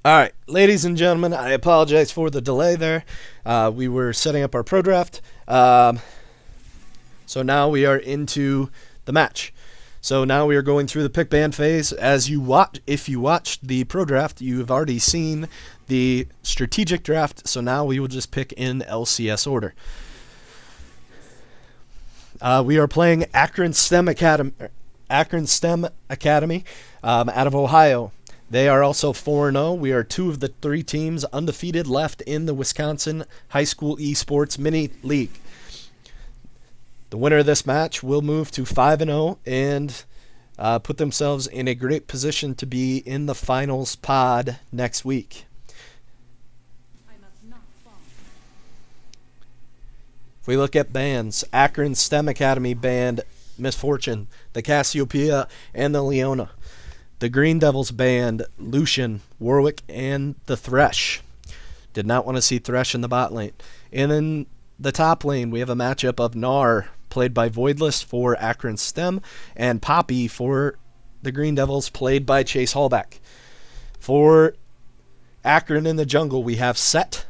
All right, ladies and gentlemen, I apologize for the delay there. We were setting up our pro draft. So now we are into the match. So now we are going through the pick band phase. If you watched the pro draft, you have already seen the strategic draft. So now we will just pick in LCS order. We are playing Akron STEM Academy out of Ohio. They are also 4-0. We are two of the three teams undefeated left in the Wisconsin High School Esports Mini League. The winner of this match will move to 5-0 and put themselves in a great position to be in the finals pod next week. If we look at bands, Akron STEM Academy banned Misfortune, the Cassiopeia, and the Leona. The Green Devils banned Lucian, Warwick, and the Thresh. Did not want to see Thresh in the bot lane. And in the top lane, we have a matchup of Gnar, played by Voidless for Akron STEM, and Poppy for the Green Devils, played by Chase Hallback. For Akron in the jungle, we have Set.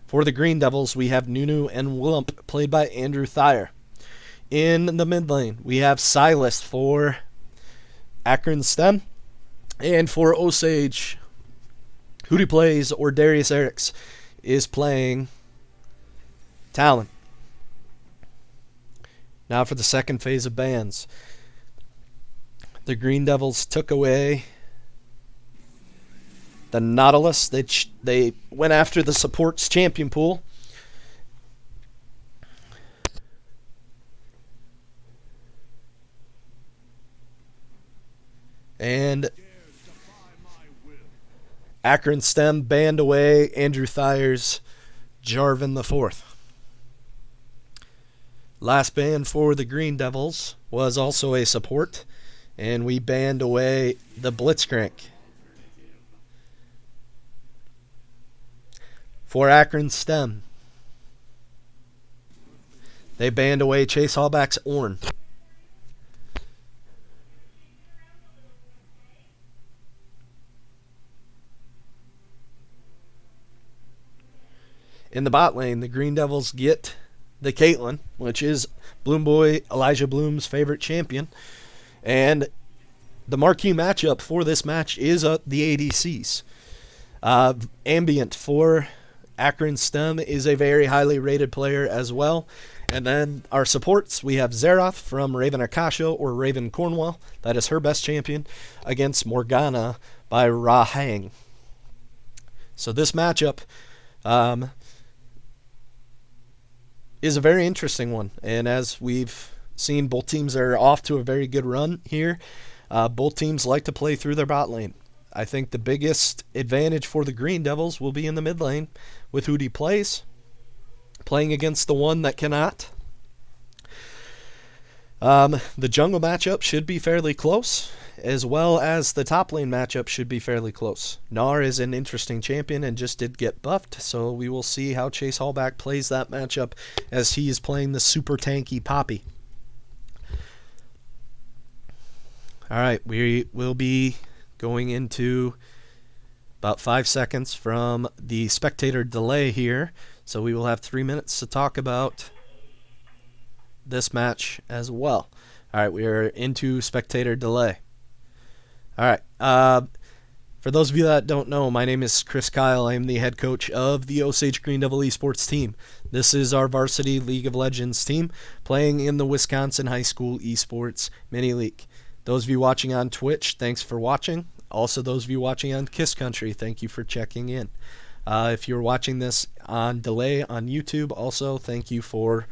For the Green Devils, we have Nunu and Willump, played by Andrew Thayer. In the mid lane, we have Silas for Akron STEM. And for Osage, Hootie Plays or Darius Eriks is playing Talon. Now for the second phase of bans. The Green Devils took away the Nautilus. They went after the supports champion pool. And Akron STEM banned away Andrew Thayer's Jarvan IV. Last ban for the Green Devils was also a support, and we banned away the Blitzcrank. For Akron STEM, they banned away Chase Hallback's Ornn. In the bot lane, the Green Devils get the Caitlyn, which is Bloom Boy Elijah Bloom's favorite champion. And the marquee matchup for this match is the ADCs. Ambient for Akron STEM is a very highly rated player as well. And then our supports, we have Zeroth from Raven Akasha or Raven Cornwall. That is her best champion against Morgana by Rahang. So this matchup is a very interesting one, and as we've seen, both teams are off to a very good run here. Both teams like to play through their bot lane. I think the biggest advantage for the Green Devils will be in the mid lane with Hootie Plays, playing against the one that cannot. The jungle matchup should be fairly close, as well as the top lane matchup should be fairly close. Gnar is an interesting champion and just did get buffed, so we will see how Chase Hallback plays that matchup as he is playing the super tanky Poppy. Alright, we will be going into about 5 seconds from the spectator delay here, so we will have 3 minutes to talk about this match as well. Alright, we are into spectator delay. Alright, for those of you that don't know, my name is Chris Kyle. I am the head coach of the Osage Green Devil Esports team. This is our varsity League of Legends team playing in the Wisconsin High School Esports Mini League. Those of you watching on Twitch, thanks for watching. Also, those of you watching on Kiss Country, thank you for checking in. If you're watching this on delay on YouTube, also thank you for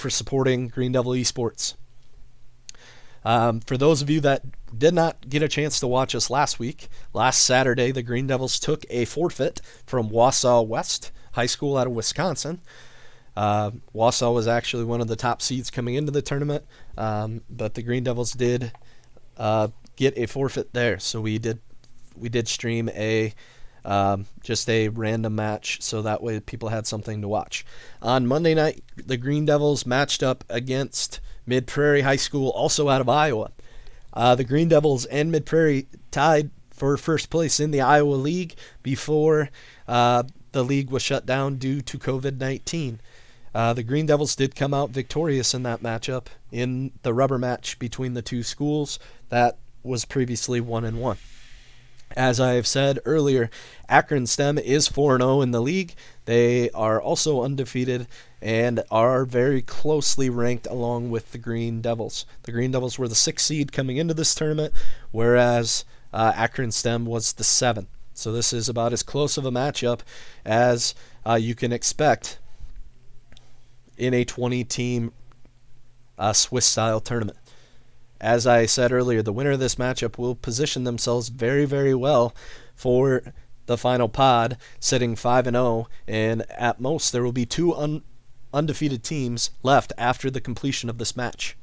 supporting Green Devil Esports. For those of you that did not get a chance to watch us last Saturday, the Green Devils took a forfeit from Wausau West High School out of Wisconsin. Wausau was actually one of the top seeds coming into the tournament, but the Green Devils did get a forfeit there. So we did stream just a random match, so that way people had something to watch. On Monday night, the Green Devils matched up against Mid Prairie High School, also out of Iowa. The Green Devils and Mid Prairie tied for first place in the Iowa League before the league was shut down due to COVID-19. The Green Devils did come out victorious in that matchup in the rubber match between the two schools that was previously 1-1. As I have said earlier, Akron STEM is 4-0 in the league. They are also undefeated and are very closely ranked along with the Green Devils. The Green Devils were the 6th seed coming into this tournament, whereas Akron STEM was the 7th. So this is about as close of a matchup as you can expect in a 20-team Swiss-style tournament. As I said earlier, the winner of this matchup will position themselves very, very well for the final pod, sitting 5-0, and at most there will be two undefeated teams left after the completion of this match.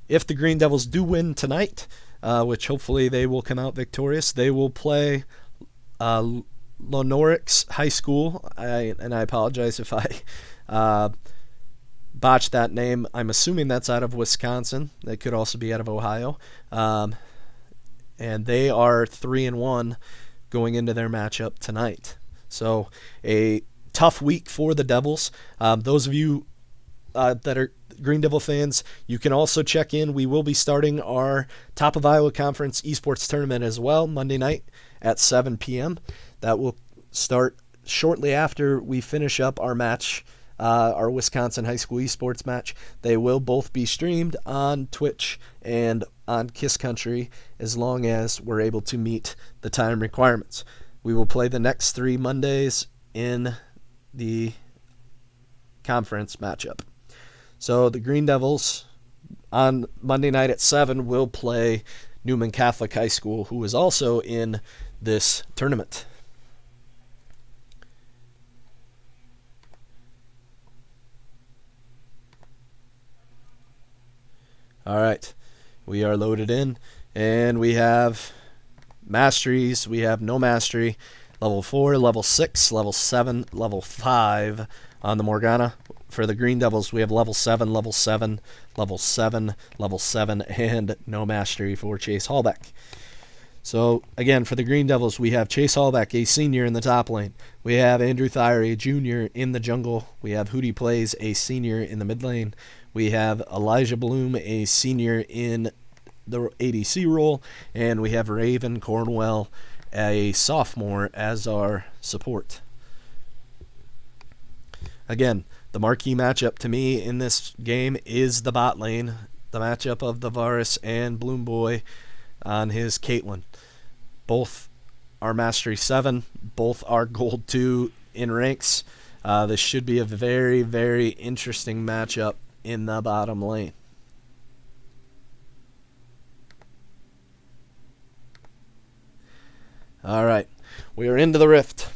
If the Green Devils do win tonight, which hopefully they will come out victorious, they will play Lonorix High School, and I apologize if I botched that name. I'm assuming that's out of Wisconsin. They could also be out of Ohio. And they are 3-1 going into their matchup tonight. So a tough week for the Devils. Those of you that are Green Devil fans, you can also check in. We will be starting our Top of Iowa Conference esports tournament as well Monday night at 7 p.m. That will start shortly after we finish up our match, our Wisconsin High School esports match. They will both be streamed on Twitch and on Kiss Country as long as we're able to meet the time requirements. We will play the next 3 Mondays in the conference matchup. So the Green Devils on Monday night at 7 will play Newman Catholic High School, who is also in this tournament. All right, we are loaded in, and we have masteries. We have no mastery, level 4, level 6, level 7, level 5 on the Morgana. For the Green Devils, we have level 7, level 7, level 7, level 7, and no mastery for Chase Hallback. So, again, for the Green Devils, we have Chase Hallback, a senior in the top lane. We have Andrew Thayer, a junior in the jungle. We have Hootie Plays, a senior in the mid lane. We have Elijah Bloom, a senior in the ADC role. And we have Raven Cornwell, a sophomore, as our support. Again, the marquee matchup to me in this game is the bot lane. The matchup of the Varus and Bloom Boy on his Caitlyn. Both are Mastery 7. Both are Gold 2 in ranks. This should be a very, very interesting matchup in the bottom lane. All right, we are into the rift.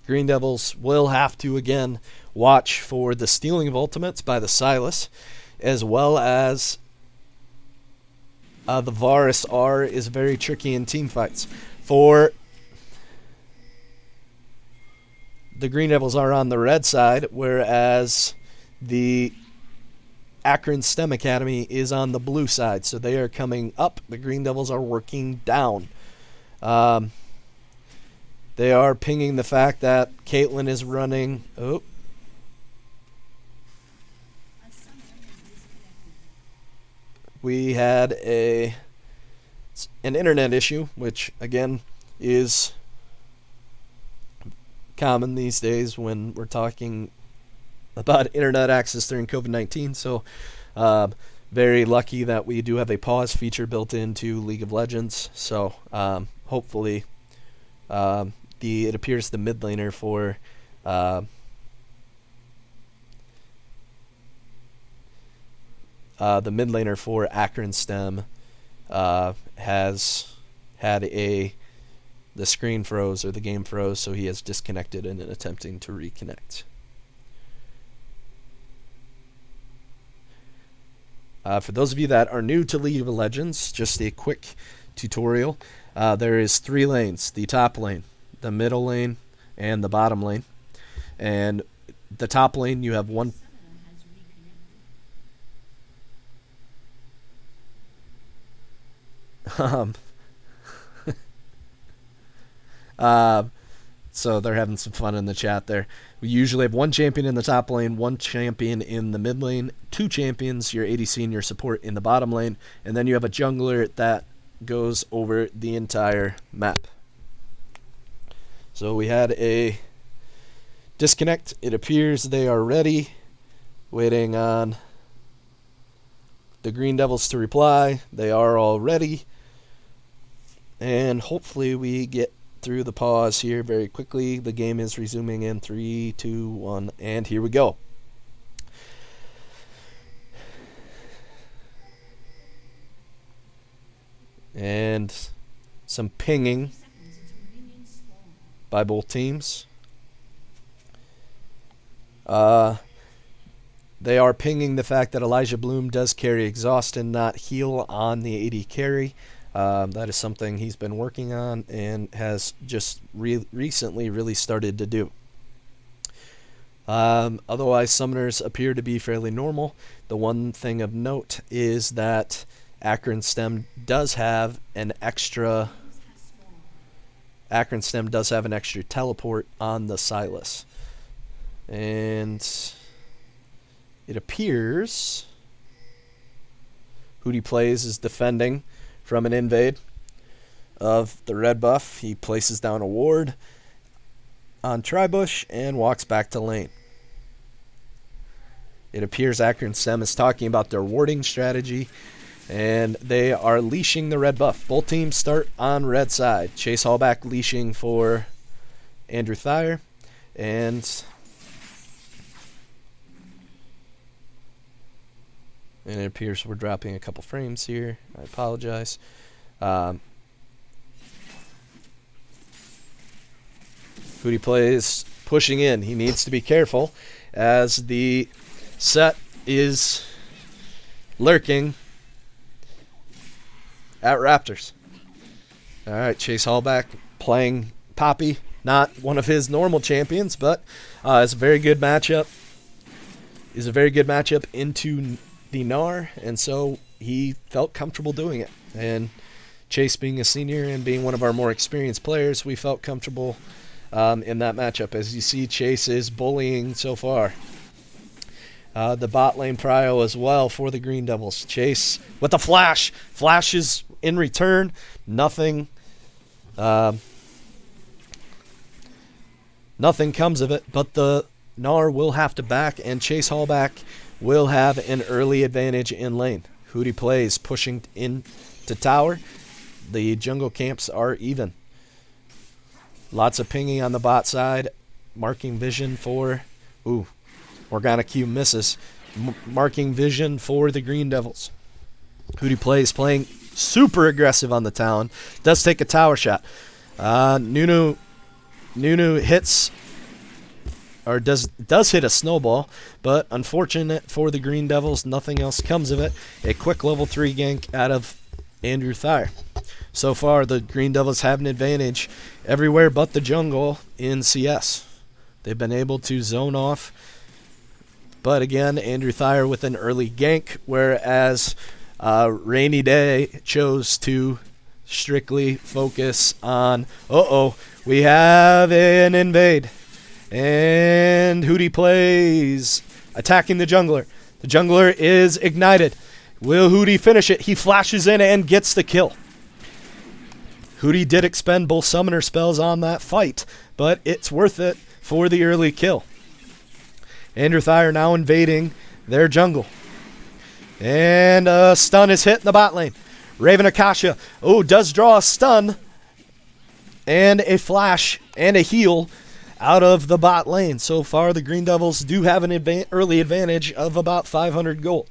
Green Devils will have to, again, watch for the stealing of ultimates by the Silas, as well as the Varus R is very tricky in team fights. For the Green Devils are on the red side, whereas the Akron STEM Academy is on the blue side. So they are coming up. The Green Devils are working down. They are pinging the fact that Caitlyn is running. Oh. We had an internet issue, which, again, is common these days when we're talking about internet access during COVID-19. So, very lucky that we do have a pause feature built into League of Legends. So, hopefully, it appears the mid laner for Akron STEM has had the screen froze or the game froze, so he has disconnected and attempting to reconnect. For those of you that are new to League of Legends, just a quick tutorial. There is 3 lanes: the top lane, the middle lane, and the bottom lane. And the top lane, you have one. Um, so they're having some fun in the chat there. We usually have one champion in the top lane, one champion in the mid lane, two champions, your ADC and your support in the bottom lane, and then you have a jungler that goes over the entire map. So we had a disconnect. It appears they are ready, waiting on the Green Devils to reply. They are all ready, and hopefully we get through the pause here very quickly. The game is resuming in 3, 2, 1, and here we go. And some pinging by both teams. They are pinging the fact that Elijah Bloom does carry exhaust and not heal on the AD carry. That is something he's been working on and has just recently really started to do. Otherwise, summoners appear to be fairly normal. The one thing of note is that Akron Stem does have an extra teleport on the Silas. And it appears Hootie Plays is defending from an invade of the red buff. He places down a ward on Tribush and walks back to lane. It appears Akron Stem is talking about their warding strategy, and they are leashing the red buff. Both teams start on red side. Chase Hallback leashing for Andrew Thayer, and it appears we're dropping a couple frames here. I apologize. Hootie Plays pushing in. He needs to be careful as the set is lurking at Raptors. All right, Chase Hallback playing Poppy. Not one of his normal champions, but it's a very good matchup. Is a very good matchup into the Gnar, and so he felt comfortable doing it. And Chase being a senior and being one of our more experienced players, we felt comfortable in that matchup. As you see, Chase is bullying so far. The bot lane prio as well for the Green Devils. Chase with the flash. Flash is in return. Nothing comes of it, but the Gnar will have to back, and Chase Hallback will have an early advantage in lane. Hootie Plays pushing into tower. The jungle camps are even. Lots of pinging on the bot side. Marking vision for... Ooh. Morgana Q misses. Marking vision for the Green Devils. Hootie Plays playing super aggressive on the Talon. Does take a tower shot. Nunu hits... or does hit a snowball, but unfortunate for the Green Devils, nothing else comes of it. A quick level 3 gank out of Andrew Thayer. So far, the Green Devils have an advantage everywhere but the jungle in CS. They've been able to zone off, but again, Andrew Thayer with an early gank, whereas Rainy Day chose to strictly focus on, we have an invade. And Hootie Plays attacking the jungler. The jungler is ignited. Will Hootie finish it? He flashes in and gets the kill. Hootie did expend both summoner spells on that fight, but it's worth it for the early kill. Andrew Thayer now invading their jungle. And a stun is hit in the bot lane. Raven Akasha, does draw a stun and a flash and a heal out of the bot lane. So far, the Green Devils do have an early advantage of about 500 gold.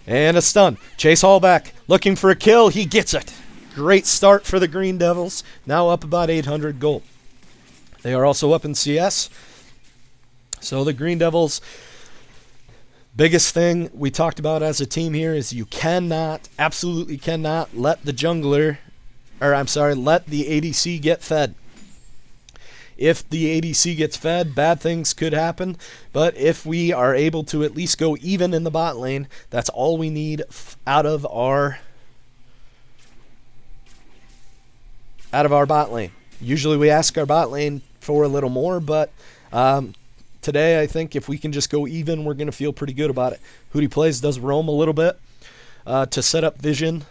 And a stun. Chase Hallback looking for a kill. He gets it. Great start for the Green Devils. Now up about 800 gold. They are also up in CS. So the Green Devils... biggest thing we talked about as a team here is you absolutely cannot let the ADC get fed. If the ADC gets fed, bad things could happen. But if we are able to at least go even in the bot lane, that's all we need out of our bot lane. Usually we ask our bot lane for a little more, but today I think if we can just go even, we're going to feel pretty good about it. Hootie Plays does roam a little bit to set up vision.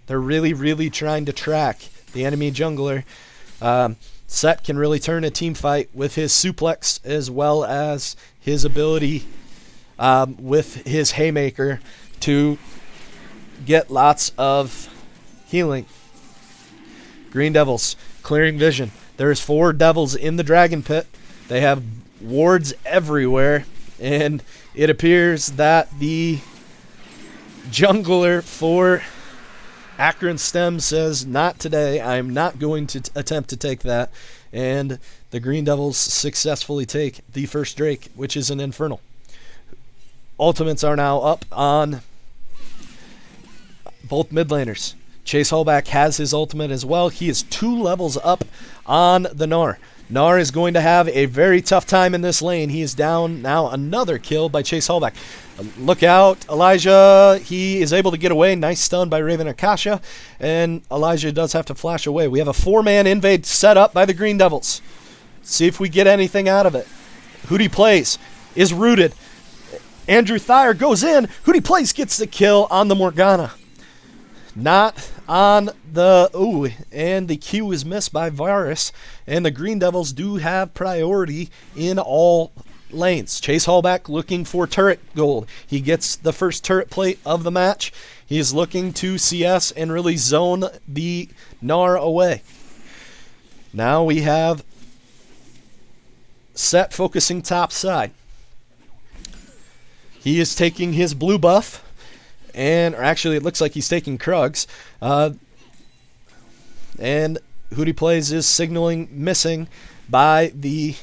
They're really, really trying to track the enemy jungler. Set can really turn a team fight with his suplex as well as his ability with his haymaker to get lots of healing. Green Devils clearing vision. There's 4 devils in the dragon pit. They have wards everywhere, and it appears that the jungler for Akron Stem says, not today. I'm not going to attempt to take that. And the Green Devils successfully take the first Drake, which is an Infernal. Ultimates are now up on both mid laners. Chase Hallback has his ultimate as well. He is 2 levels up on the Gnar. Gnar is going to have a very tough time in this lane. He is down now, another kill by Chase Hallback. Look out, Elijah. He is able to get away. Nice stun by Raven Akasha. And Elijah does have to flash away. We have a 4-man invade set up by the Green Devils. See if we get anything out of it. Hootie Plays is rooted. Andrew Thayer goes in. Hootie Plays gets the kill on the Morgana. Not on the... Ooh, and the Q is missed by Varus. And the Green Devils do have priority in all lanes. Chase Hallback looking for turret gold. He gets the first turret plate of the match. He is looking to CS and really zone the Gnar away. Now we have Set focusing top side. He is taking his blue buff. Or actually, it looks like he's taking Krugs. And Hootie Plays is signaling missing for the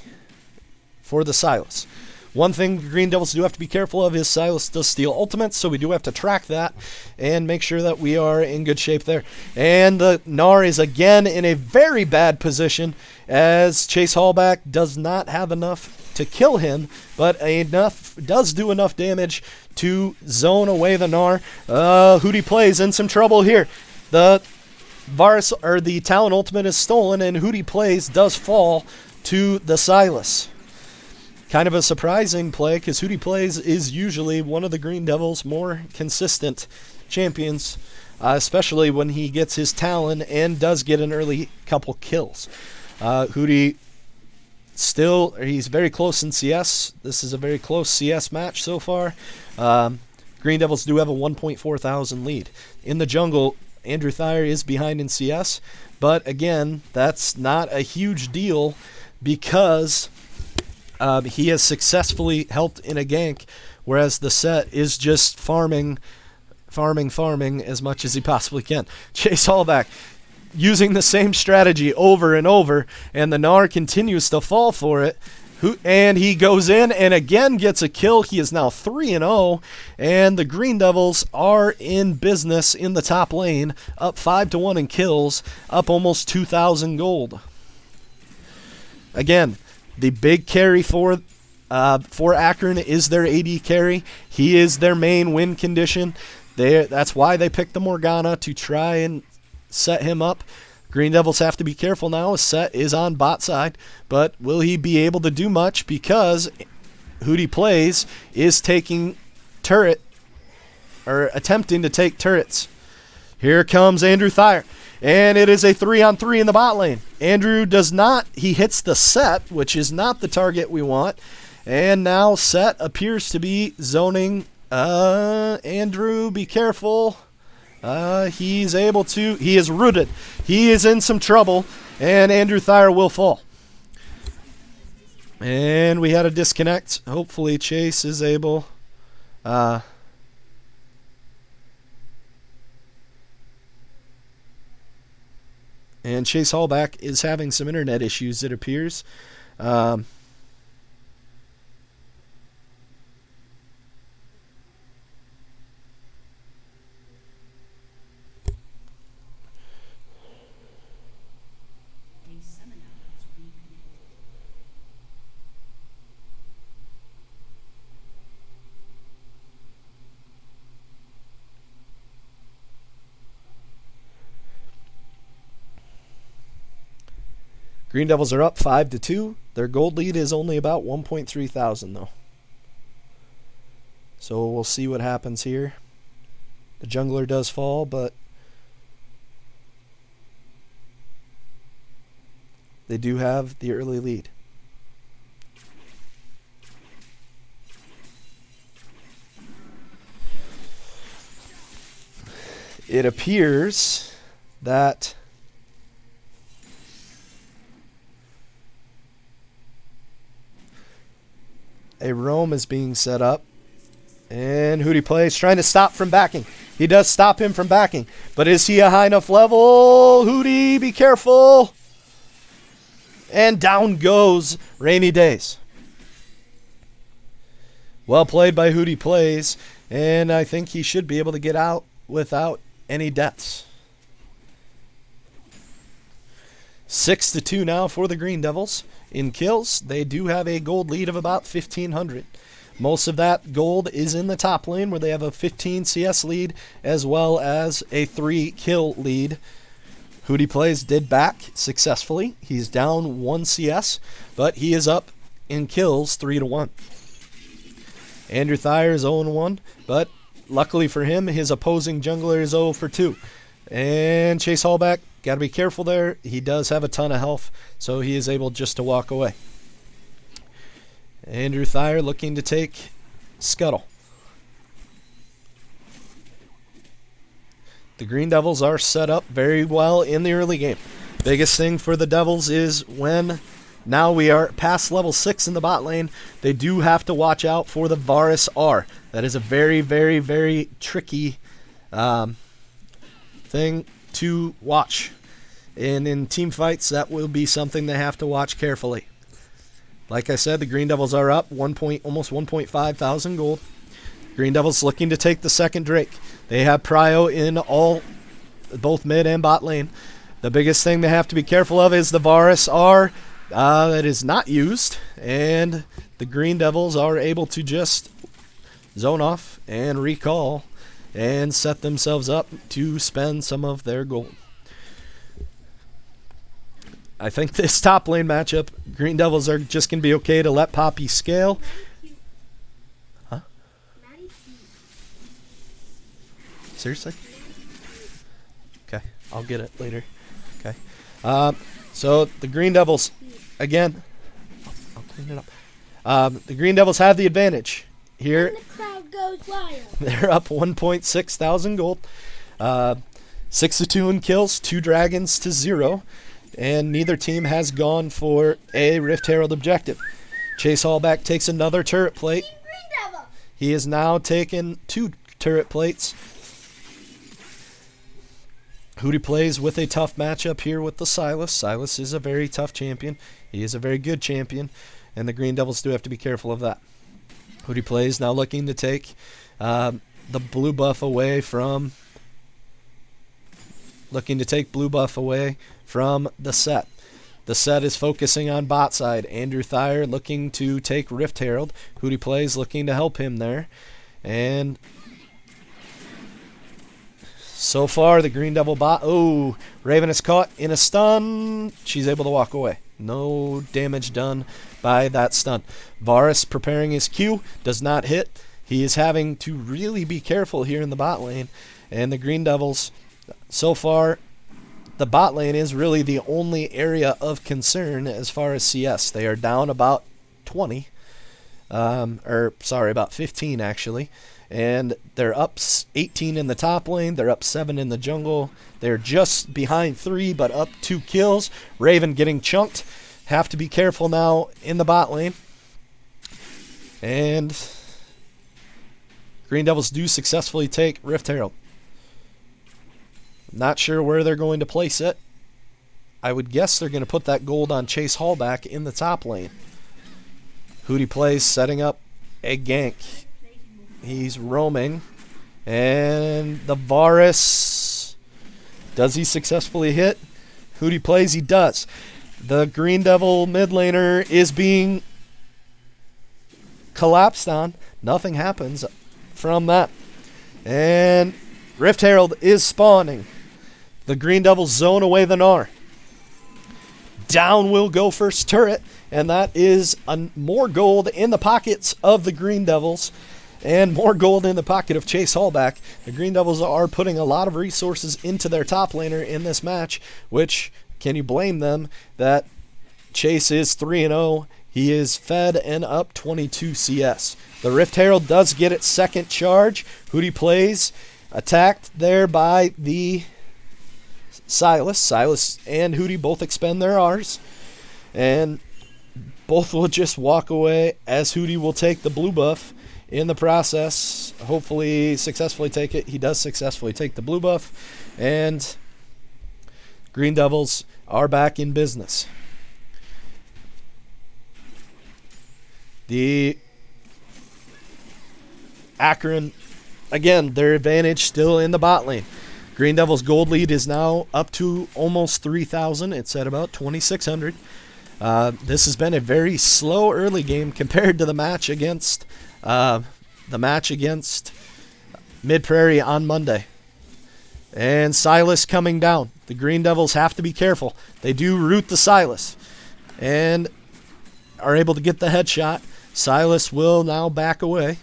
Sylas. One thing the Green Devils do have to be careful of is Sylas does steal ultimates, so we do have to track that and make sure that we are in good shape there. And the Gnar is again in a very bad position as Chase Hallback does not have enough to kill him, but does do enough damage to zone away the Gnar. Hootie Plays in some trouble here. The Varus or the Talon ultimate is stolen, and Hootie Plays does fall to the Sylas. Kind of a surprising play because Hootie Plays is usually one of the Green Devils' more consistent champions, especially when he gets his Talon and does get an early couple kills. Hootie he's very close in CS. This is a very close CS match so far. Green Devils do have a 1.4 thousand lead. In the jungle, Andrew Thayer is behind in CS, but again, that's not a huge deal because he has successfully helped in a gank, whereas the Set is just farming as much as he possibly can. Chase Hallback using the same strategy over and over, and the Gnar continues to fall for it. And he goes in and again gets a kill. He is now 3-0, and the Green Devils are in business in the top lane, up 5-1 in kills, up almost 2,000 gold. Again, the big carry for Akron is their AD carry. He is their main win condition. That's why they picked the Morgana, to try and set him up. Green Devils have to be careful now. Set is on bot side, but will he be able to do much because Hootie Plays is taking turret, or attempting to take turrets. Here comes Andrew Thayer, and it is a 3-on-3 in the bot lane. Andrew does not, he hits the Set, which is not the target we want, and now Set appears to be zoning. Andrew, be careful. He is rooted. He is in some trouble, and Andrew Thayer will fall. And we had a disconnect. Hopefully Chase is able... and Chase Hallback is having some internet issues, it appears. Green Devils are up 5-2. Their gold lead is only about 1.3 thousand though. So we'll see what happens here. The jungler does fall, but they do have the early lead. It appears that a roam is being set up. And Hootie plays, trying to stop from backing. He does stop him from backing. But is he a high enough level? Hootie, be careful. And down goes Rainy Days. Well played by Hootie Plays. And I think he should be able to get out without any deaths. 6-2 now for the Green Devils. In kills, they do have a gold lead of about 1,500. Most of that gold is in the top lane, where they have a 15 CS lead as well as a 3 kill lead. Hootie Plays did back successfully. He's down 1 CS, but he is up in kills 3-1. Andrew Thayer is 0-1, but luckily for him, his opposing jungler is 0-2. And Chase Hallback, got to be careful there. He does have a ton of health, so he is able just to walk away. Andrew Thayer looking to take Scuttle. The Green Devils are set up very well in the early game. Biggest thing for the Devils is when now we are past level 6 in the bot lane, they do have to watch out for the Varus R. That is a very, very, very tricky thing to watch. And in team fights, that will be something they have to watch carefully. Like I said, the Green Devils are up almost 1.5 thousand gold. Green Devils looking to take the second Drake. They have Prio in both mid and bot lane. The biggest thing they have to be careful of is the Varus R that is not used. And the Green Devils are able to just zone off and recall and set themselves up to spend some of their gold. I think this top lane matchup, Green Devils are just going to be okay to let Poppy scale. Huh? Seriously? Okay, I'll get it later. Okay. So the Green Devils, again, I'll clean it up. The Green Devils have the advantage here. And the crowd goes wild. They're up 1.6 thousand gold. 6-2 in kills, 2 dragons to 0. And neither team has gone for a Rift Herald objective. Chase Hallback takes another turret plate. He has now taken 2 turret plates. Hootie Plays with a tough matchup here with the Sylas. Sylas is a very tough champion. He is a very good champion. And the Green Devils do have to be careful of that. Hootie Plays now looking to take the blue buff away from... the set. The set is focusing on bot side. Andrew Thayer looking to take Rift Herald. Hootie Plays looking to help him there. And so far the Green Devil bot... Oh, Raven is caught in a stun. She's able to walk away. No damage done by that stun. Varus preparing his Q. Does not hit. He is having to really be careful here in the bot lane. And the Green Devils, so far... The bot lane is really the only area of concern as far as CS. They are down about 20. About 15 actually. And they're up 18 in the top lane. They're up 7 in the jungle. They're just behind 3, but up 2 kills. Raven getting chunked. Have to be careful now in the bot lane. And Green Devils do successfully take Rift Herald. Not sure where they're going to place it. I would guess they're going to put that gold on Chase Hallback in the top lane. Hootie Plays setting up a gank. He's roaming. And the Varus. Does he successfully hit? Hootie Plays, he does. The Green Devil mid laner is being collapsed on. Nothing happens from that. And Rift Herald is spawning. The Green Devils zone away the Gnar. Down will go first turret, and that is more gold in the pockets of the Green Devils and more gold in the pocket of Chase Hallback. The Green Devils are putting a lot of resources into their top laner in this match, which, can you blame them that Chase is 3-0? He is fed and up 22 CS. The Rift Herald does get its second charge. Hootie plays, attacked there by the Silas. Silas and Hootie both expend their Rs, and both will just walk away as Hootie will take the blue buff in the process. Hopefully successfully take it. He does successfully take the blue buff, and Green Devils are back in business. The Akron, again, their advantage still in the bot lane. Green Devils' gold lead is now up to almost 3,000. It's at about 2,600. This has been a very slow early game compared to the match against Mid Prairie on Monday. And Silas coming down. The Green Devils have to be careful. They do root the Silas and are able to get the headshot. Silas will now back away.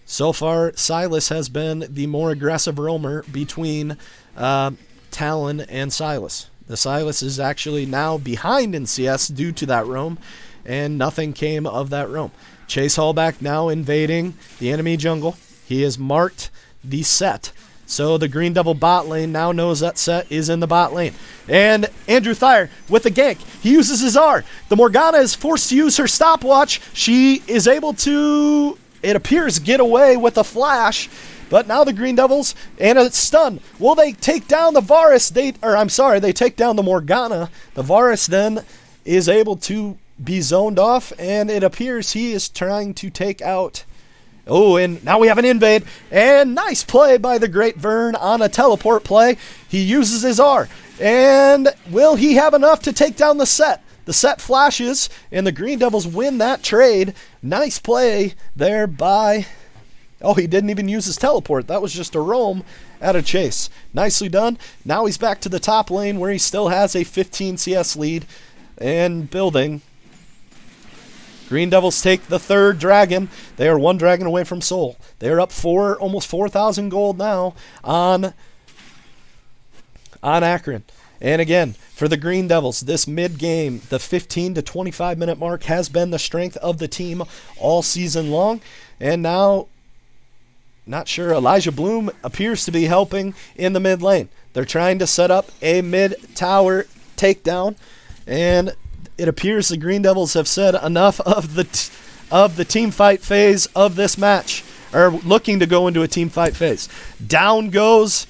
So far, Silas has been the more aggressive roamer between Talon and Silas. The Silas is actually now behind in CS due to that roam, and nothing came of that roam. Chase Hallback now invading the enemy jungle. He has marked the set. So the Green Devil bot lane now knows that set is in the bot lane. And Andrew Thayer with the gank. He uses his R. The Morgana is forced to use her stopwatch. She is able to, it appears, get away with a flash. But now the Green Devils, and a stun. Will they take down the Varus? They take down the Morgana. The Varus then is able to be zoned off, and it appears he is trying to take out. Oh, and now we have an invade, and nice play by the Great Vern on a teleport play. He uses his R, and will he have enough to take down the set? The set flashes, and the Green Devils win that trade. Nice play there by... Oh, he didn't even use his teleport. That was just a roam at a chase. Nicely done. Now he's back to the top lane where he still has a 15 CS lead and building. Green Devils take the third dragon. They are one dragon away from Soul. They are up almost 4,000 gold now on Akron. And again, for the Green Devils, this mid-game, the 15 to 25 minute mark has been the strength of the team all season long. And now, not sure, Elijah Bloom appears to be helping in the mid lane. They're trying to set up a mid-tower takedown, and it appears the Green Devils have said enough of the team fight phase of this match, or looking to go into a team fight phase. Down goes,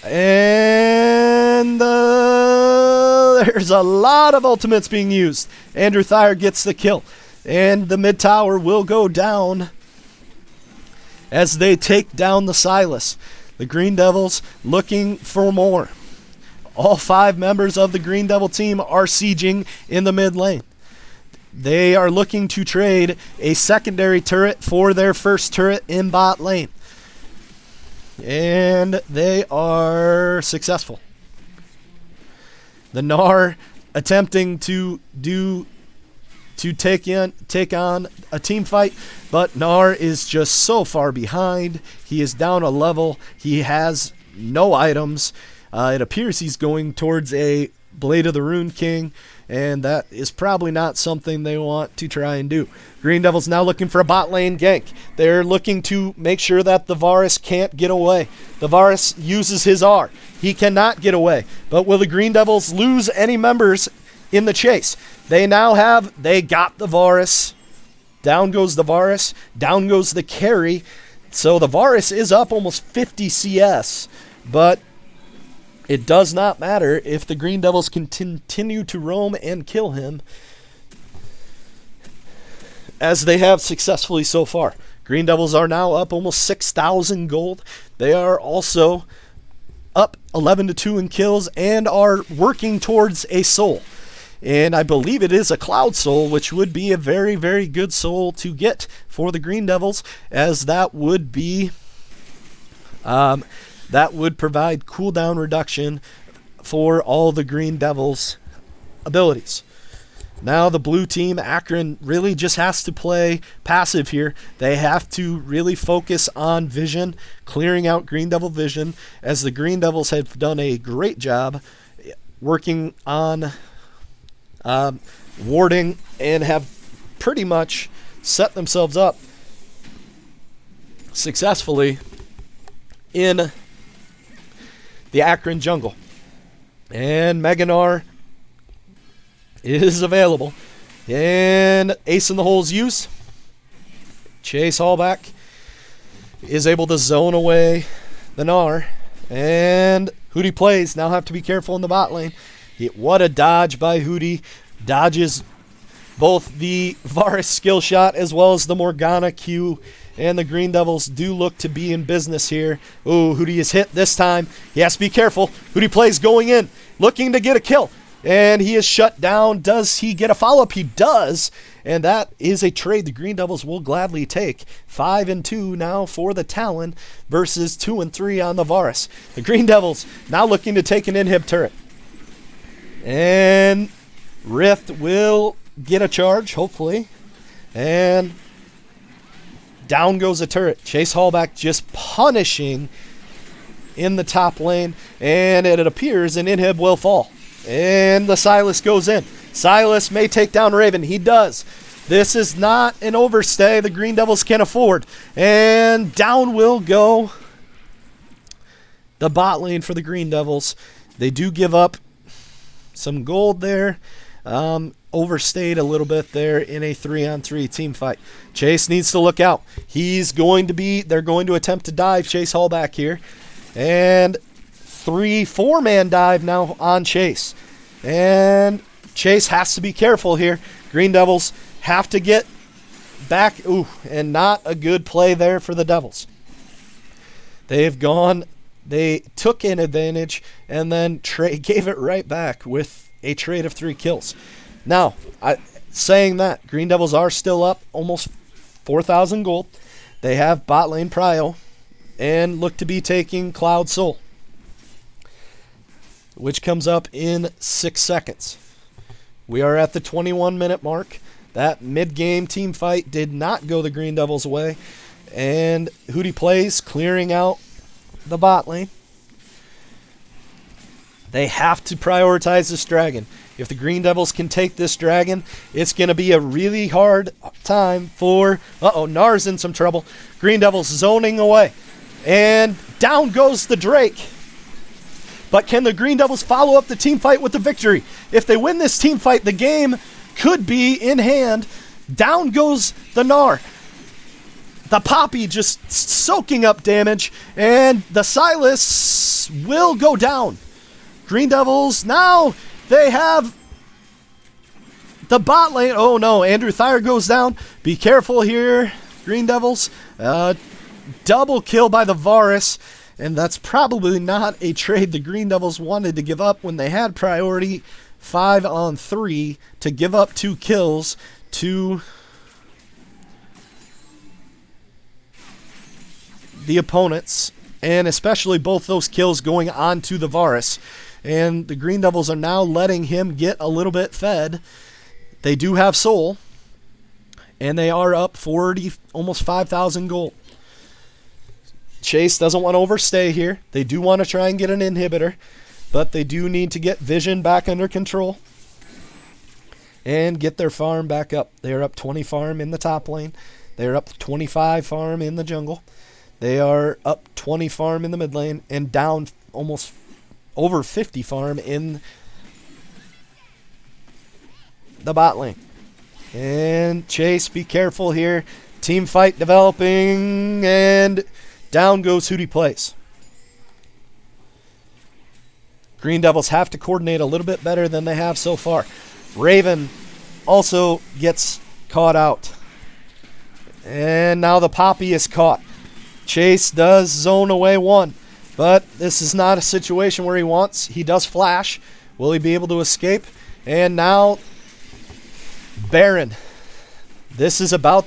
and there's a lot of ultimates being used. Andrew Thayer gets the kill, and the mid tower will go down as they take down the Silas. The Green Devils looking for more. All 5 members of the Green Devil team are sieging in the mid lane. They are looking to trade a secondary turret for their first turret in bot lane. And they are successful. The Gnar attempting to take on a team fight, but Gnar is just so far behind. He is down a level. He has no items. It appears he's going towards a Blade of the Rune King, and that is probably not something they want to try and do. Green Devils now looking for a bot lane gank. They're looking to make sure that the Varus can't get away. The Varus uses his R. He cannot get away. But will the Green Devils lose any members in the chase? They got the Varus. Down goes the Varus. Down goes the carry. So the Varus is up almost 50 CS, but it does not matter if the Green Devils can continue to roam and kill him, as they have successfully so far. Green Devils are now up almost 6,000 gold. They are also up 11-2 in kills and are working towards a soul. And I believe it is a Cloud Soul, which would be a very, very good soul to get for the Green Devils, as that would be... that would provide cooldown reduction for all the Green Devils abilities. Now the blue team, Akron, really just has to play passive here. They have to really focus on vision, clearing out Green Devil vision, as the Green Devils have done a great job working on warding and have pretty much set themselves up successfully in the Akron jungle. And Meganar is available. And ace in the hole's use. Chase Hallback is able to zone away the Gnar. And Hootie plays. Now have to be careful in the bot lane. What a dodge by Hootie. Dodges both the Varus skill shot as well as the Morgana Q. And the Green Devils do look to be in business here. Ooh, Hootie is hit this time. He has to be careful. Hootie plays going in, looking to get a kill. And he is shut down. Does he get a follow-up? He does. And that is a trade the Green Devils will gladly take. 5-2 now for the Talon versus 2-3 on the Varus. The Green Devils now looking to take an inhib turret. And Rift will get a charge, hopefully. And down goes a turret. Chase Hallback just punishing in the top lane. And it appears an inhib will fall. And the Silas goes in. Silas may take down Raven. He does. This is not an overstay the Green Devils can afford. And down will go the bot lane for the Green Devils. They do give up some gold there. Overstayed a little bit there in a 3-on-3 team fight. Chase needs to look out. They're going to attempt to dive Chase Hallback here. And 3-4-man dive now on Chase. And Chase has to be careful here. Green Devils have to get back. Ooh, and not a good play there for the Devils. They took an advantage and then gave it right back with a trade of 3 kills. Now, saying that, Green Devils are still up almost 4,000 gold. They have bot lane prio and look to be taking Cloud Soul, which comes up in 6 seconds. We are at the 21-minute mark. That mid-game team fight did not go the Green Devils' way. And Hootie plays, clearing out the bot lane. They have to prioritize this dragon. If the Green Devils can take this dragon, it's going to be a really hard time for... Gnar's in some trouble. Green Devils zoning away. And down goes the Drake. But can the Green Devils follow up the team fight with the victory? If they win this team fight, the game could be in hand. Down goes the Gnar. The Poppy just soaking up damage. And the Silas will go down. Green Devils, now they have the bot lane. Oh no, Andrew Thayer goes down. Be careful here, Green Devils. Double kill by the Varus. And that's probably not a trade the Green Devils wanted to give up when they had priority 5-on-3 to give up 2 kills to the opponents. And especially both those kills going on to the Varus. And the Green Devils are now letting him get a little bit fed. They do have soul. And they are up 40, almost 5,000 gold. Chase doesn't want to overstay here. They do want to try and get an inhibitor. But they do need to get vision back under control. And get their farm back up. They are up 20 farm in the top lane. They are up 25 farm in the jungle. They are up 20 farm in the mid lane. And down almost over 50 farm in the bot lane. And Chase, be careful here. Team fight developing. And down goes Hootie plays. Green Devils have to coordinate a little bit better than they have so far. Raven also gets caught out. And now the Poppy is caught. Chase does zone away 1. But this is not a situation where he does flash. Will he be able to escape? And now Baron. This is about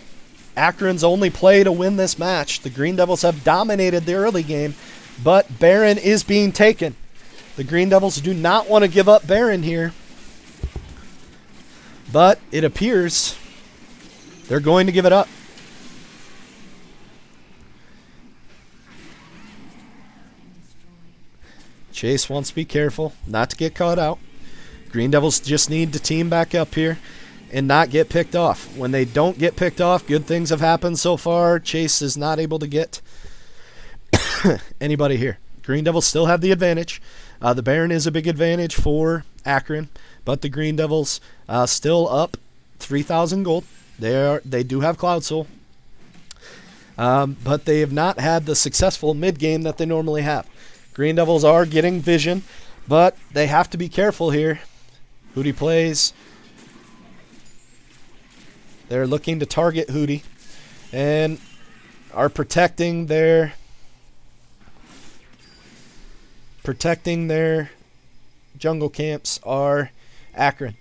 Akron's only play to win this match. The Green Devils have dominated the early game, but Baron is being taken. The Green Devils do not want to give up Baron here. but it appears they're going to give it up. Chase wants to be careful not to get caught out. Green Devils just need to team back up here and not get picked off. When they don't get picked off, good things have happened so far. Chase is not able to get anybody here. Green Devils still have the advantage. The Baron is a big advantage for Akron, but the Green Devils still up 3,000 gold. They do have Cloud Soul, but they have not had the successful mid game that they normally have. Green Devils are getting vision, but they have to be careful here. Hootie plays. They're looking to target Hootie and are protecting their jungle camps are Akron.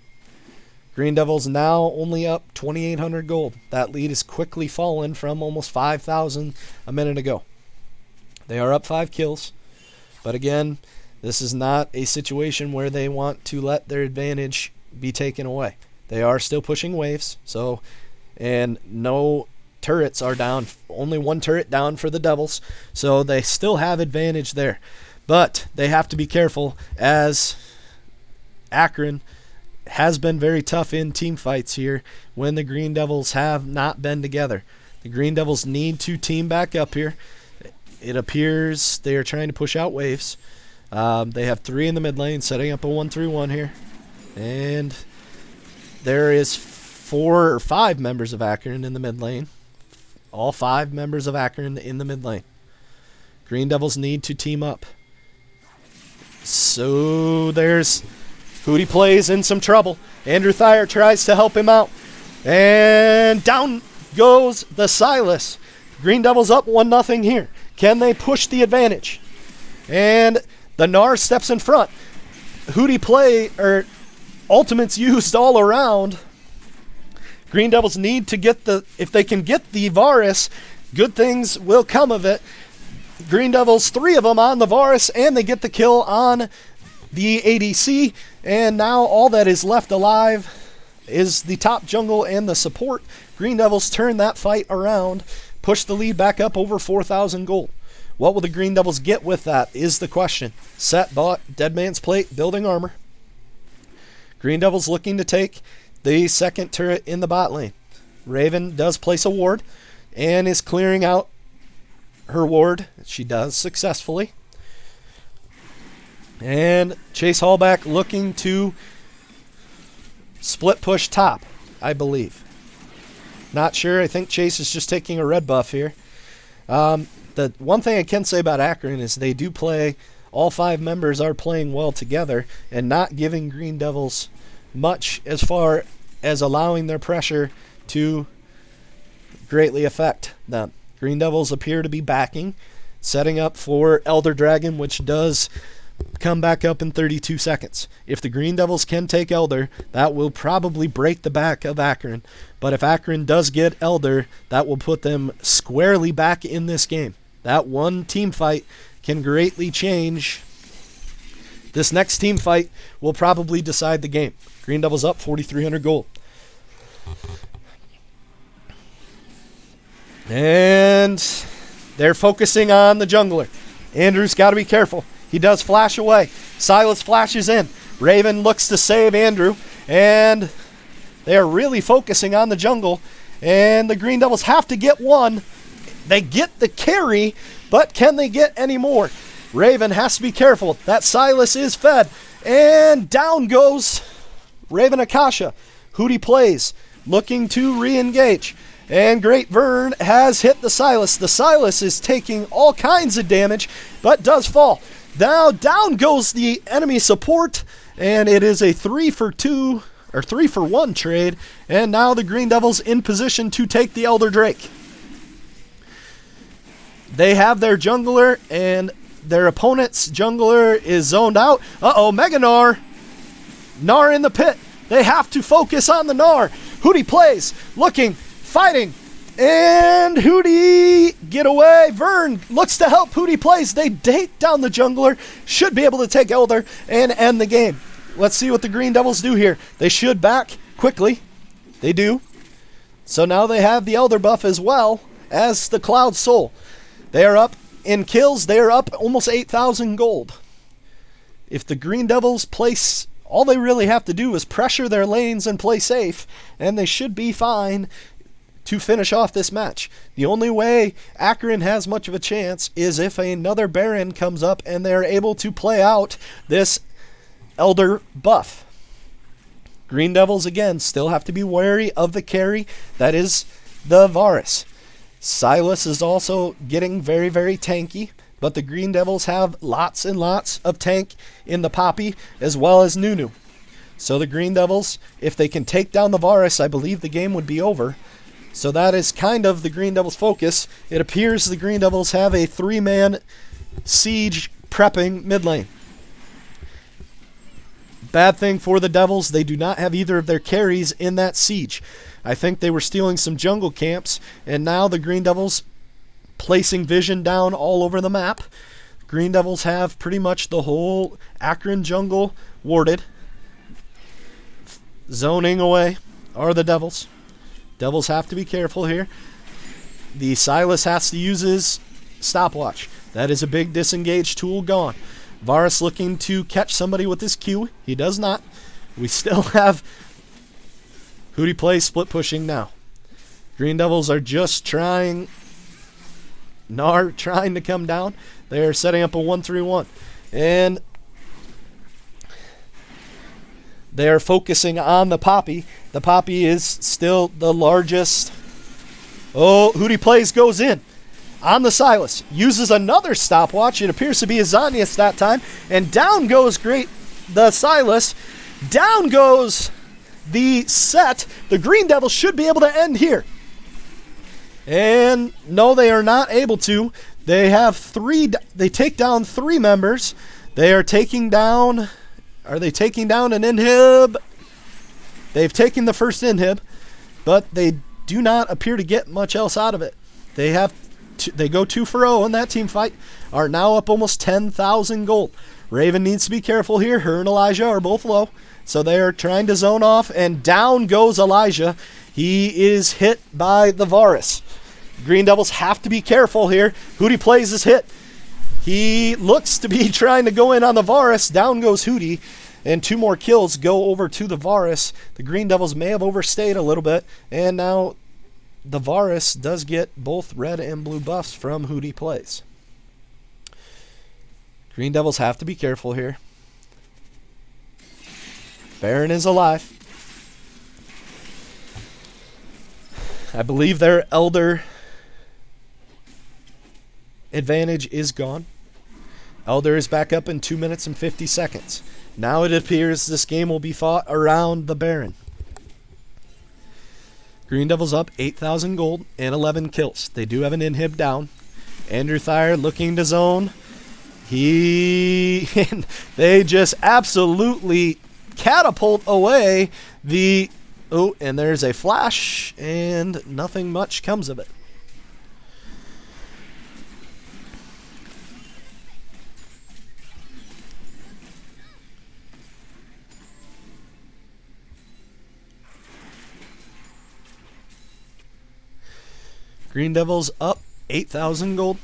Green Devils now only up 2,800 gold. That lead is quickly fallen from almost 5,000 a minute ago. They are up 5 kills. But again, this is not a situation where they want to let their advantage be taken away. They are still pushing waves, and no turrets are down. Only 1 turret down for the Devils, so they still have advantage there. But they have to be careful, as Akron has been very tough in team fights here when the Green Devils have not been together. The Green Devils need to team back up here. It appears they are trying to push out waves. They have 3 in the mid lane, setting up a 1-3-1 here. And there is 4 or 5 members of Akron in the mid lane. All 5 members of Akron in the mid lane. Green Devils need to team up. So there's Hootie plays in some trouble. Andrew Thayer tries to help him out. And down goes the Silas. Green Devils up 1-0 here. Can they push the advantage? And the Gnar steps in front. Hootie play, or ultimates used all around. Green Devils need to get if they can get the Varus, good things will come of it. Green Devils, 3 of them on the Varus, and they get the kill on the ADC. And now all that is left alive is the top jungle and the support. Green Devils turn that fight around, push the lead back up over 4,000 gold. What will the Green Devils get with that is the question. Set, bought, Dead Man's Plate, building armor. Green Devils looking to take the second turret in the bot lane. Raven does place a ward and is clearing out her ward. She does successfully. And Chase Hallback looking to split push top, I believe. Not sure. I think Chase is just taking a red buff here. The one thing I can say about Akron is they do play, all 5 members are playing well together and not giving Green Devils much as far as allowing their pressure to greatly affect them. Green Devils appear to be backing, setting up for Elder Dragon, which does come back up in 32 seconds. If the Green Devils can take Elder, that will probably break the back of Akron. But if Akron does get Elder, that will put them squarely back in this game. That one team fight can greatly change. This next team fight will probably decide the game. Green Devils up 4,300 gold. And they're focusing on the jungler. Andrew's got to be careful. He does flash away. Silas flashes in. Raven looks to save Andrew. And they are really focusing on the jungle. And the Green Devils have to get one. They get the carry, but can they get any more? Raven has to be careful. That Silas is fed. And down goes Raven Akasha. Hootie plays, looking to re-engage. And Great Vern has hit the Silas. The Silas is taking all kinds of damage, but does fall. Now down goes the enemy support, and it is a 3-for-2 or 3-for-1 trade. And now the Green Devils in position to take the Elder Drake. They have their jungler, and their opponent's jungler is zoned out. Uh-oh, Mega Gnar. Gnar in the pit. They have to focus on the Gnar. Hootie plays, looking, fighting, and Hootie get away. Vern looks to help. Hootie plays. They take down the jungler. Should be able to take Elder and end the game. Let's see what the Green Devils do here. They should back quickly. They do. So now they have the Elder buff as well as the Cloud Soul. They are up in kills. They are up almost 8,000 gold. If the Green Devils place, all they really have to do is pressure their lanes and play safe, and they should be fine to finish off this match. The only way Akron has much of a chance is if another Baron comes up and they're able to play out this Elder buff. Green Devils, again, still have to be wary of the carry. That is the Varus. Silas is also getting very, very tanky, but the Green Devils have lots and lots of tank in the Poppy as well as Nunu. So the Green Devils, if they can take down the Varus, I believe the game would be over. So that is kind of the Green Devils' focus. It appears the Green Devils have a 3-man siege prepping mid lane. Bad thing for the Devils, they do not have either of their carries in that siege. I think they were stealing some jungle camps, and now the Green Devils placing vision down all over the map. Green Devils have pretty much the whole Akron jungle warded. Zoning away are the Devils. Devils have to be careful here. The Silas has to use his stopwatch. That is a big disengage tool gone. Varus looking to catch somebody with his Q. He does not. We still have Hootie plays split pushing now. Green Devils are just trying to come down. They're setting up a 1-3-1. And they're focusing on the Poppy. The Poppy is still the largest. Oh, Hootie plays goes in on the Silas. Uses another stopwatch. It appears to be a Zanius that time. And down goes the Silas. Down goes the set. The Green Devils should be able to end here. And no, they are not able to. They have they take down 3 members. They are taking down. Are they taking down an inhib? They've taken the first inhib, but they do not appear to get much else out of it. They go 2-for-0 in that team fight, are now up almost 10,000 gold. Raven needs to be careful here. Her and Elijah are both low, so they are trying to zone off, and down goes Elijah. He is hit by the Varus. Green Devils have to be careful here. Hootie plays his hit. He looks to be trying to go in on the Varus. Down goes Hootie, and 2 more kills go over to the Varus. The Green Devils may have overstayed a little bit, and now the Varus does get both red and blue buffs from Hootie plays. Green Devils have to be careful here. Baron is alive. I believe their Elder advantage is gone. Elder is back up in 2 minutes and 50 seconds. Now it appears this game will be fought around the Baron. Green Devils up 8,000 gold and 11 kills. They do have an inhib down. Andrew Thayer looking to zone. They just absolutely catapult away the... Oh, and there's a flash, and nothing much comes of it. Green Devils up 8,000 gold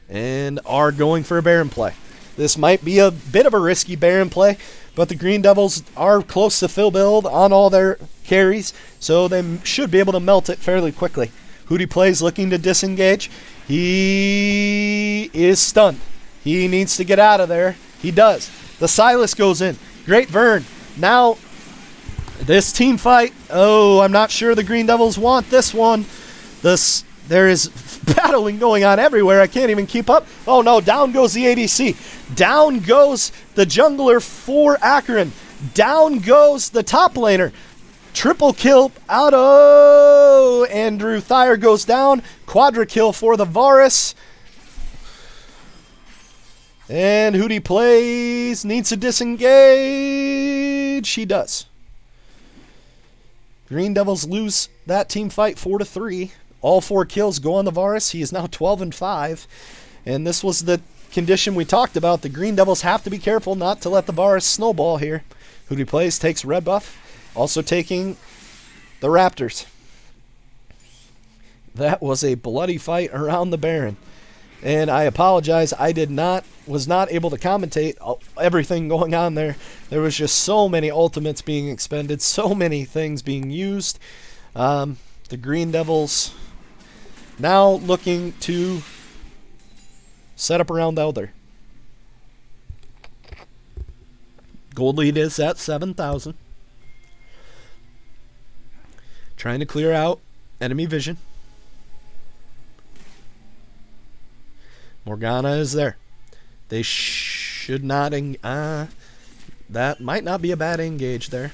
and are going for a Baron play. This might be a bit of a risky Baron play, but the Green Devils are close to full build on all their carries, so they should be able to melt it fairly quickly. Hootie plays looking to disengage. He is stunned. He needs to get out of there. He does. The Silas goes in. Great Vern. Now, this team fight. Oh, I'm not sure the Green Devils want this one. There is battling going on everywhere. I can't even keep up. Oh no, down goes the ADC. Down goes the jungler for Akron. Down goes the top laner. Triple kill out of Andrew Thayer goes down. Quadra kill for the Varus. And Hootie plays. Needs to disengage. He does. Green Devils lose that team fight 4-3. All 4 kills go on the Varus. He is now 12-5. And this was the condition we talked about. The Green Devils have to be careful not to let the Varus snowball here. Hootie plays, takes red buff. also taking the Raptors. That was a bloody fight around the Baron. And I apologize, was not able to commentate everything going on there. There was just so many ultimates being expended, so many things being used. The Green Devils now looking to set up around Elder. Gold lead is at 7,000. Trying to clear out enemy vision. Morgana is there. They should not... that might not be a bad engage there.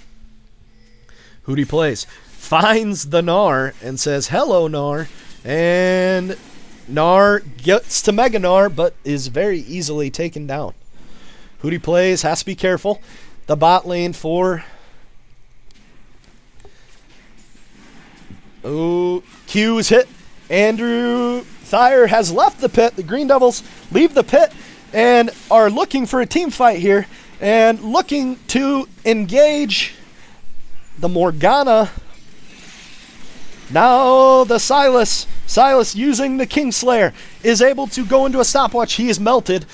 Hootie plays. Finds the Gnar and says, hello, Gnar. And Gnar gets to Mega Gnar, but is very easily taken down. Hootie plays. Has to be careful. The bot lane for... Oh, Q is hit. Andrew Thayer has left the pit. The Green Devils leave the pit and are looking for a team fight here and looking to engage the Morgana. Now the Silas using the Kingslayer is able to go into a stopwatch. He is melted,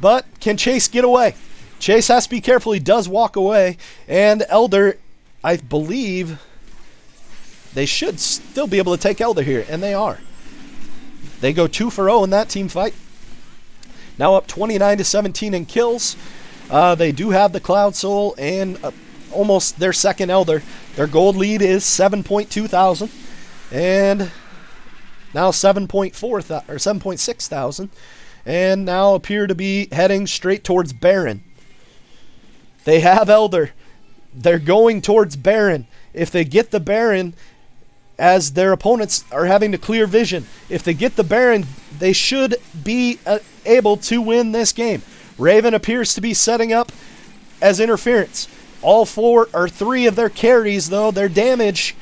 but can Chase get away? Chase has to be careful. He does walk away, and Elder, I believe, they should still be able to take Elder here, and they are. They go 2-0 in that team fight. Now up 29-17 in kills. They do have the Cloud Soul and almost their second Elder. Their gold lead is 7.2 thousand. And now 7.6 thousand. And now appear to be heading straight towards Baron. They have Elder. They're going towards Baron. If they get the Baron, as their opponents are having to clear vision, if they get the Baron, they should be able to win this game. Raven appears to be setting up as interference. All 3 of their carries, though, their damage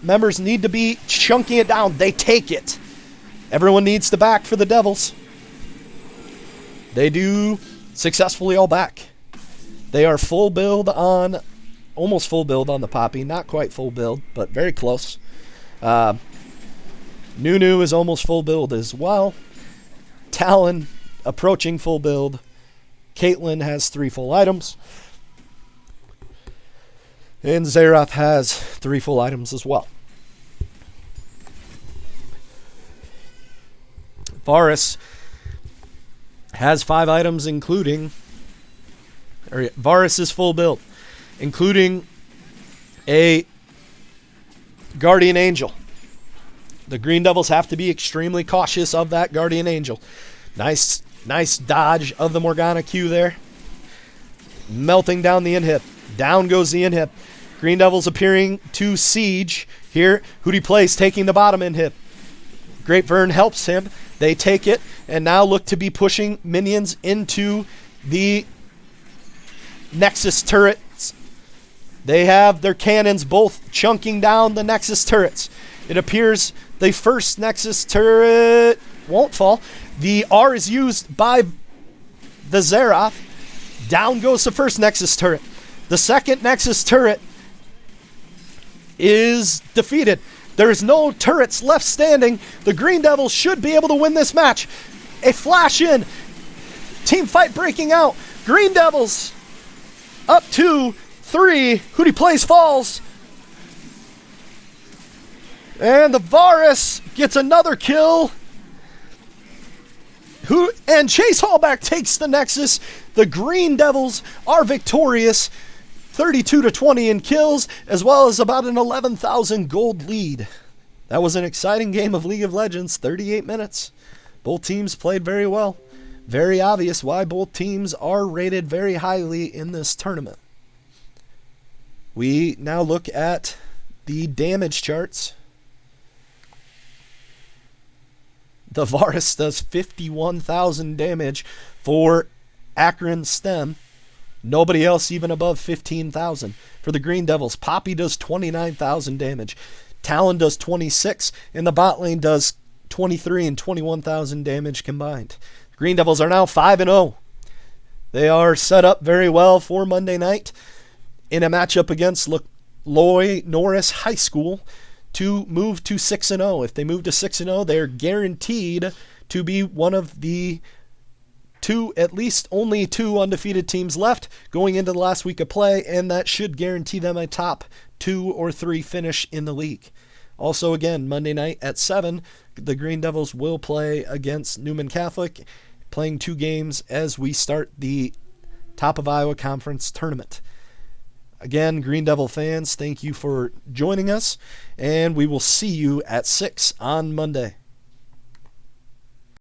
members need to be chunking it down. They take it. Everyone needs to back for the Devils. They do successfully all back. They are full build on... almost full build on the Poppy. Not quite full build, but very close. Nunu is almost full build as well. Talon approaching full build. Caitlyn has 3 full items. And Xerath has 3 full items as well. Varus has 5 items, including... Varus is full build, including a Guardian Angel. The Green Devils have to be extremely cautious of that Guardian Angel. Nice dodge of the Morgana Q there. Melting down the inhib. Down goes the inhib. Green Devils appearing to siege here. Hootie plays, taking the bottom inhib. Great Vern helps him. They take it and now look to be pushing minions into the Nexus turrets. They have their cannons both chunking down the Nexus turrets. It appears the first Nexus turret won't fall. The R is used by the Xerath. Down goes the first Nexus turret. The second Nexus turret is defeated. There is no turrets left standing. The Green Devils should be able to win this match. A flash in. Team fight breaking out. Green Devils up 2-3. Hootie plays falls. And the Varus gets another kill. And Chase Hallback takes the Nexus. The Green Devils are victorious. 32-20 in kills, as well as about an 11,000 gold lead. That was an exciting game of League of Legends. 38 minutes. Both teams played very well. Very obvious why both teams are rated very highly in this tournament. We now look at the damage charts. The Varus does 51,000 damage for Akron Stem. Nobody else even above 15,000. For the Green Devils, Poppy does 29,000 damage. Talon does 26, and the bot lane does 23 and 21,000 damage combined. Green Devils are now 5-0. They are set up very well for Monday night. in a matchup against Loy Norris High School to move to 6-0. If they move to 6-0, they're guaranteed to be one of the at least only two undefeated teams left going into the last week of play, and that should guarantee them a top 2 or 3 finish in the league. Also, again, Monday night at 7, the Green Devils will play against Newman Catholic, playing 2 games as we start the Top of Iowa Conference tournament. Again, Green Devil fans, thank you for joining us, and we will see you at 6 on Monday.